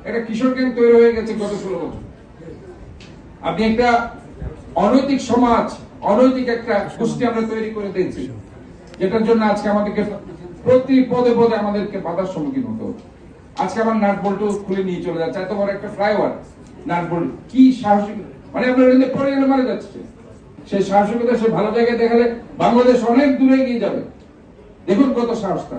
একটা কিশোর গ্যাং তৈরি হয়ে গেছে গত 16 বছর। আপনি একটা অনৈতিক সমাজ, অনৈতিক একটা গোষ্ঠী আমরা তৈরি করে দিয়েছি, যেটার জন্য আজকে আমাদেরকে প্রতি পদে পদে আমাদেরকে বাধার সম্মুখীন হতে হচ্ছে। আজকে আমার নাট বল্টু খুলে নিয়ে চলে যাচ্ছে, এত বড় একটা ফ্লাইওভার নাট বল্টু, কি সাহসিক, মানে আপনার পরে গেলে মারা যাচ্ছে। সেই সাহসিকতা সে ভালো জায়গায় দেখালে বাংলাদেশ অনেক দূরে এগিয়ে যাবে। দেখুন কত সাহসটা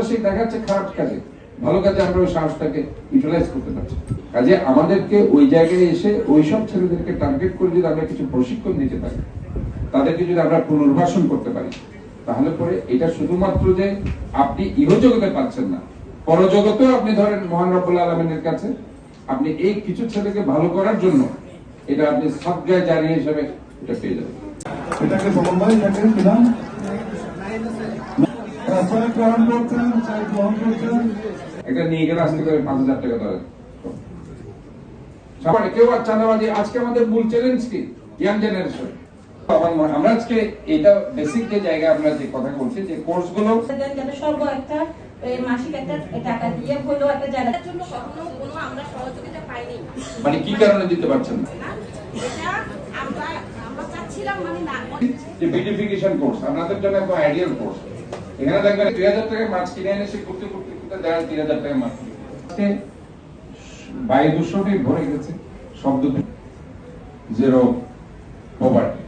সে দেখাচ্ছে খারাপ কাজে, ভালো কাজে আমরা ওই সাহসটাকে ইউটিলাইজ করতে পারছি। কাজে আমাদেরকে ওই জায়গায় এসে ওইসব ছেলেদেরকে টার্গেট করে যদি আমরা কিছু প্রশিক্ষণ দিতে পারি, তাদেরকে যদি আমরা পুনর্বাসন করতে পারি, তাহলে পরে এটা শুধুমাত্র যে আপনি ইহজগতে পাচ্ছেন না, পরজগতেও আপনি ধরেন মহান রব্বুল আলামিনের কাছে আপনি এই কিছু ছেলেকে ভালো করার জন্য এটা আপনি সাদগায়ে জারিয়া হিসেবে এটা পেয়ে যাবেন। এটাকে সমন্বয় থাকেন কিনা এটা নিয়ে গেলে আজকে 5,000 টাকা ধরে সবাই কেউ আর চাঁদাবাজি। আজকে আমাদের মূল চ্যালেঞ্জ কি? Young generation. আমরা আজকে এটা বেসিক যে জায়গা আমরা যে কথা বলছি, যে কোর্সগুলো সর্ব একটা মাসিক একটা টাকা দিয়ে হলো একটা জায়গার জন্য কখনো কোনো আমরা সহযোগিতা পাইনি। মানে কি কারণে দিতে পারছেন না? এটা আমরা চাচ্ছিলাম মানে না যে বিউটিফিকেশন কোর্স আপনাদের জন্য একটা আইডিয়াল কোর্স। এখানে দেখবেন 2000 টাকায় মাছ কিনে এনে সে করতে করতে করতে দেয় 3000 টাকা মাছ। বায়ু দূষণে ভরে গেছে, শব্দ, জিরো পভার্টি।